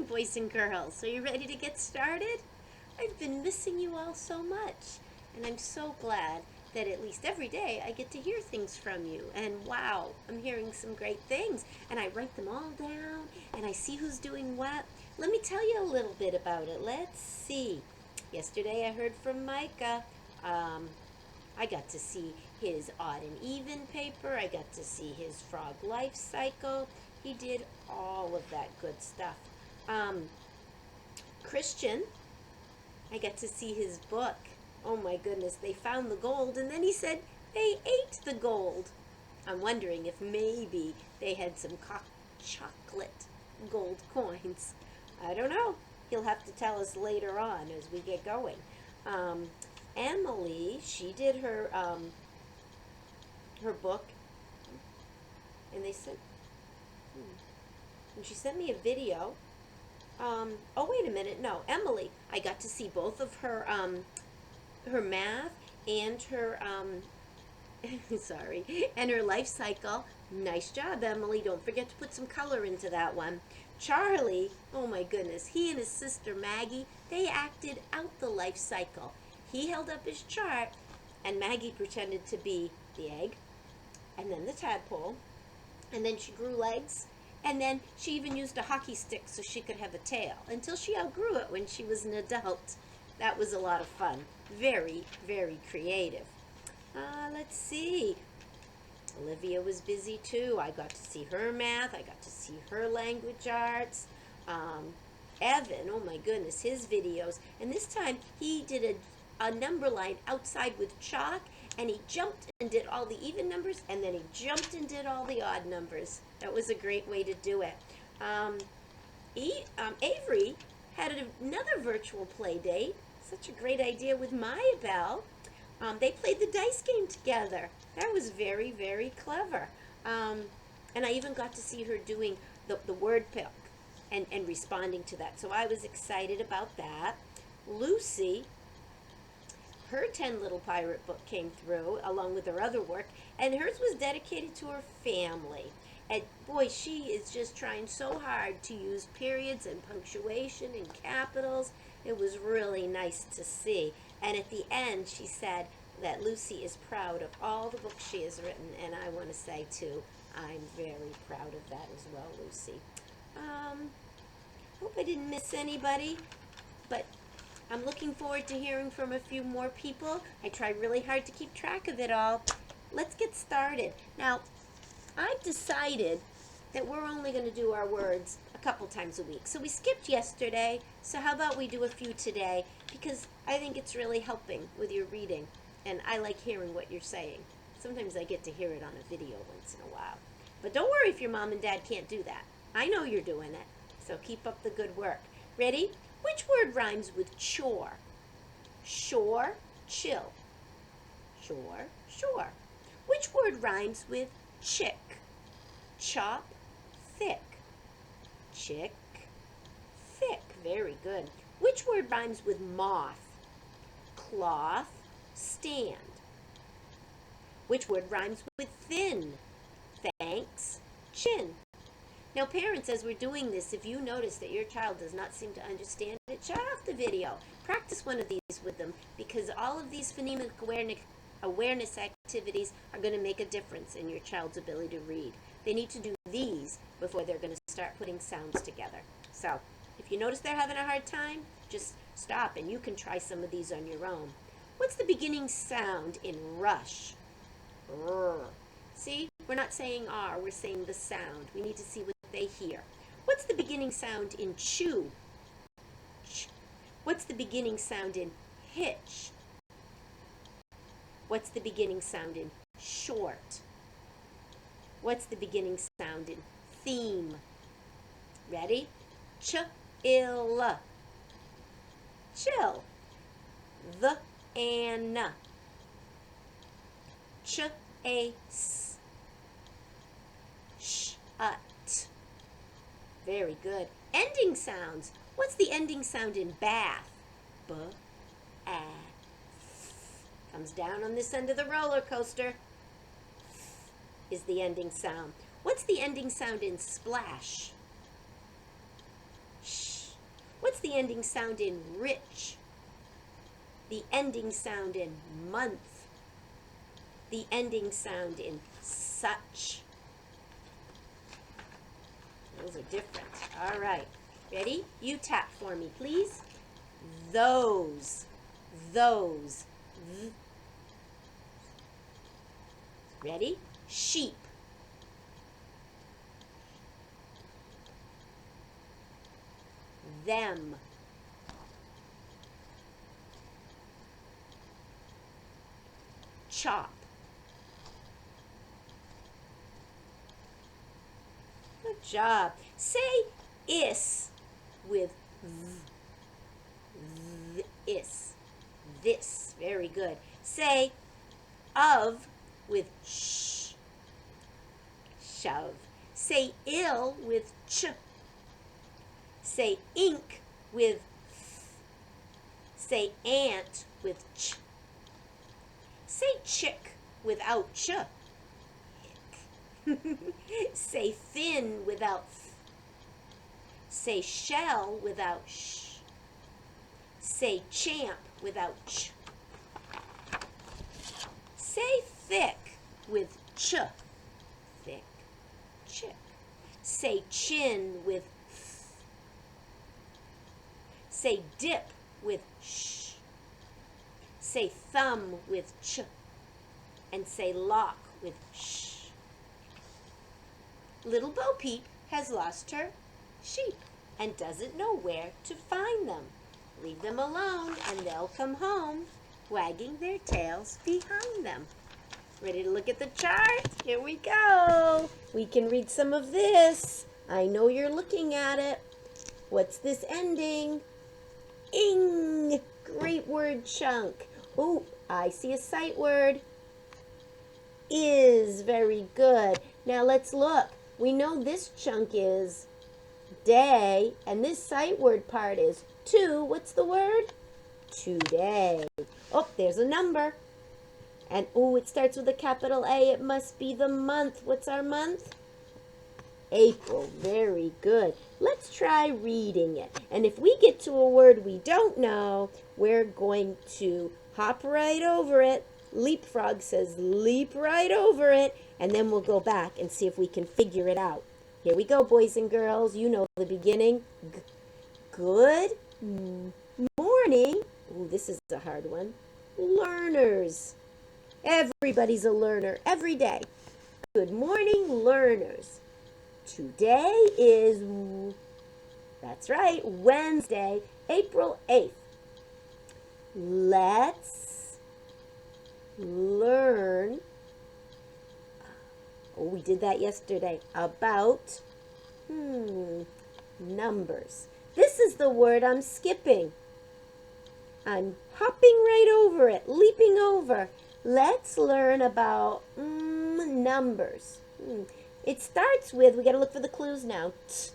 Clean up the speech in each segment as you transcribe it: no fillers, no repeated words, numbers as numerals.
morning, boys and girls. Are you ready to get started? I've been missing you all so much, and I'm so glad that at least every day I get to hear things from you. And wow, I'm hearing some great things, and I write them all down, and I see who's doing what. Let me tell you a little bit about it. Let's see. Yesterday I heard from Micah. I got to see his odd and even paper. I got to see his frog life cycle. He did all of that good stuff. Um, Christian, I got to see his book. Oh my goodness, they found the gold, and then he said they ate the gold. I'm wondering if maybe they had some chocolate gold coins. I don't know. He'll have to tell us later on as we get going. Um, Emily, she did her book, and they sent, and she sent me a video. Oh wait a minute, no, Emily, I got to see both of her math and her sorry, and her life cycle. Nice job, Emily. Don't forget to put some color into that one. Charlie, oh my goodness, he and his sister Maggie, they acted out the life cycle. He held up his chart, and Maggie pretended to be the egg, and then the tadpole, and then she grew legs, and then she even used a hockey stick so she could have a tail, until she outgrew it when she was an adult. That was a lot of fun. Very, very creative. Let's see. Olivia was busy too. I got to see her math. I got to see her language arts. Evan, oh my goodness, his videos. And this time he did a number line outside with chalk, and he jumped and did all the even numbers, and then he jumped and did all the odd numbers. That was a great way to do it. Avery had another virtual play date. Such a great idea with Maya Bell. They played the dice game together. That was very, very clever. And I even got to see her doing the word pick and responding to that. So I was excited about that. Lucy, her 10 Little Pirate book came through along with her other work, and hers was dedicated to her family. And boy, she is just trying so hard to use periods and punctuation and capitals. It was really nice to see. And at the end, she said that Lucy is proud of all the books she has written, and I want to say too, I'm very proud of that as well, Lucy. Hope I didn't miss anybody, but I'm looking forward to hearing from a few more people. I try really hard to keep track of it all. Let's get started. Now, I've decided that we're only going to do our words a couple times a week. So we skipped yesterday, so how about we do a few today, because I think it's really helping with your reading, and I like hearing what you're saying. Sometimes I get to hear it on a video once in a while. But don't worry if your mom and dad can't do that. I know you're doing it, so keep up the good work. Ready? Which word rhymes with chore? Shore, chill. Shore, shore. Which word rhymes with chick? Chop, thick. Chick, thick. Very good. Which word rhymes with moth? Cloth, stand. Which word rhymes with thin? Thanks, chin. Now parents, as we're doing this, if you notice that your child does not seem to understand it, shut off the video. Practice one of these with them, because all of these phonemic awareness activities are going to make a difference in your child's ability to read. They need to do these before they're going to start putting sounds together. So if you notice they're having a hard time, just stop and you can try some of these on your own. What's the beginning sound in rush? R. See, we're not saying R, we're saying the sound. We need to see what they hear. What's the beginning sound in chew? Ch. What's the beginning sound in hitch? What's the beginning sound in short? What's the beginning sound in theme? Ready? Ch-ill. Chill. The and ch-a-s. Sh-ut. Very good. Ending sounds. What's the ending sound in bath? B-a. Comes down on this end of the roller coaster. Is the ending sound. What's the ending sound in splash? Sh. the ending sound in rich? The ending sound in month? The ending sound in such? Those are different. All right. Ready? You tap for me, please. Those. Those. Ready? Sheep. Them. Chop. Good job. Say is with is. This. Very good. Say of with sh. Shove. Say ill with ch. Say ink with th. Say ant with ch. Say chick without ch. Say thin without th. Say shell without sh. Say champ without ch. Say thick with ch. Thick. Chick. Say chin with th. Say dip with sh. Say thumb with ch. And say lock with sh. Little Bo Peep has lost her sheep and doesn't know where to find them. Leave them alone and they'll come home, wagging their tails behind them. Ready to look at the chart? Here we go. We can read some of this. I know you're looking at it. What's this ending? Ing. Great word chunk. Oh, I see a sight word. Is. Very good. Now let's look. We know this chunk is day, and this sight word part is to. What's the word? Today. Oh, there's a number. And, oh, it starts with a capital A. It must be the month. What's our month? April. Very good. Let's try reading it. And if we get to a word we don't know, we're going to hop right over it. Leapfrog says leap right over it. And then we'll go back and see if we can figure it out. Here we go, boys and girls. You know the beginning. Good morning. Ooh, this is a hard one. Learners. Everybody's a learner every day. Good morning, learners. Today is, that's right, Wednesday, April 8th. Let's learn, oh, we did that yesterday, about numbers. This is the word I'm skipping. I'm hopping right over it, leaping over. Let's learn about numbers. It starts with, we got to look for the clues now, t,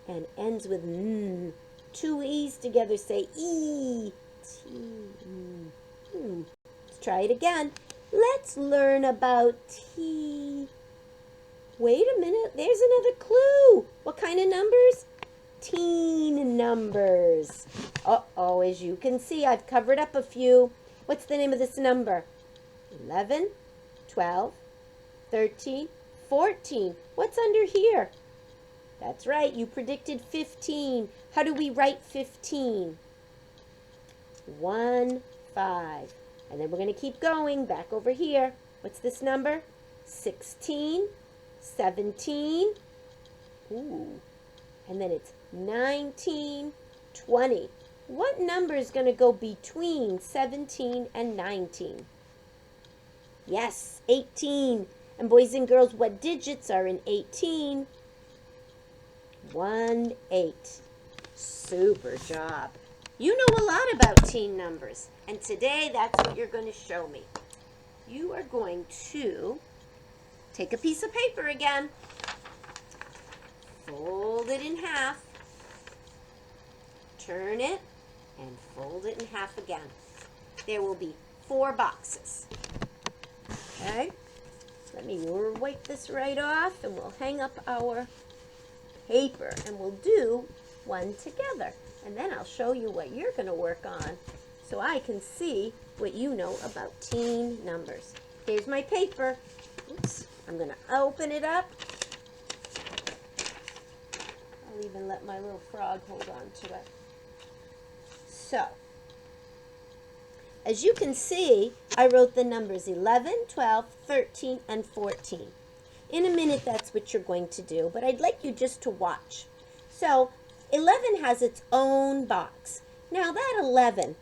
and ends with n. Two E's together say E. T. Let's try it again. Let's learn about T. Wait a minute, there's another clue. What kind of numbers? Teen numbers. Uh-oh, as you can see, I've covered up a few. What's the name of this number? 11, 12, 13, 14. What's under here? That's right, you predicted 15. How do we write 15? 1, 5. And then we're going to keep going back over here. What's this number? 16, 17. Ooh. And then it's 19, 20. What number is going to go between 17 and 19? Yes, 18. And boys and girls, what digits are in 18? 1, 8. Super job. You know a lot about teen numbers. And today, that's what you're going to show me. You are going to take a piece of paper again. Fold it in half. Turn it. And fold it in half again. There will be 4 boxes. Okay? Let me wipe this right off and we'll hang up our paper and we'll do 1 together. And then I'll show you what you're going to work on so I can see what you know about teen numbers. Here's my paper. Oops. I'm going to open it up. I'll even let my little frog hold on to it. So, as you can see, I wrote the numbers 11, 12, 13, and 14. In a minute, that's what you're going to do, but I'd like you just to watch. So, 11 has its own box. Now, that 11,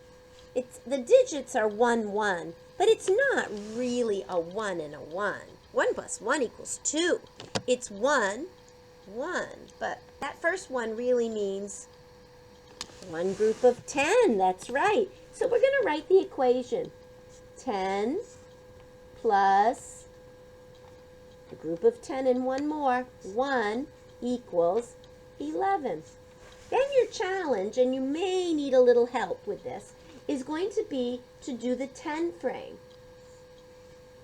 the digits are 1, 1, but it's not really a 1 and a 1. 1 plus 1 equals 2. It's 1, 1, but that first one really means one group of 10. That's right. So we're going to write the equation. 10 plus a group of 10 and one more, 1 equals 11. Then your challenge, and you may need a little help with this, is going to be to do the 10 frame.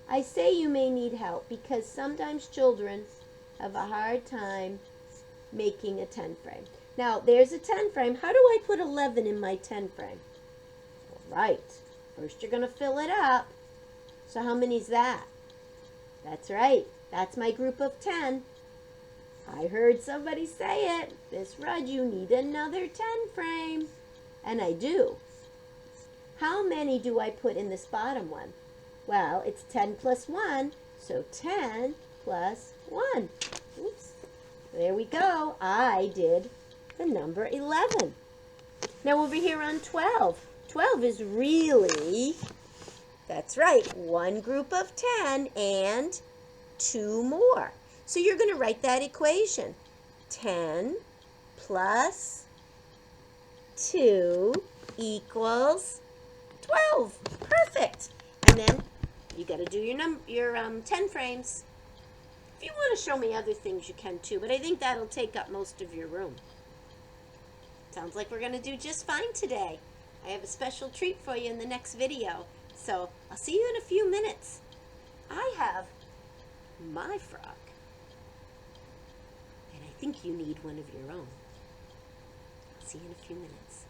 I say you may need help because sometimes children have a hard time making a 10 frame. Now, there's a 10 frame. How do I put 11 in my 10 frame? All right. First, you're going to fill it up. So how many is that? That's right. That's my group of 10. I heard somebody say it. Miss Rudd, you need another 10 frame. And I do. How many do I put in this bottom one? Well, it's 10 plus 1, so 10 plus 1. Oops. There we go. I did the number 11. Now over here on 12. 12 is really, that's right, one group of 10 and 2 more. So you're going to write that equation. 10 plus 2 equals 12. Perfect. And then you got to do your 10 frames. If you want to show me other things, you can too, but I think that'll take up most of your room. Sounds like we're going to do just fine today. I have a special treat for you in the next video, so I'll see you in a few minutes. I have my frog, and I think you need one of your own. I'll see you in a few minutes.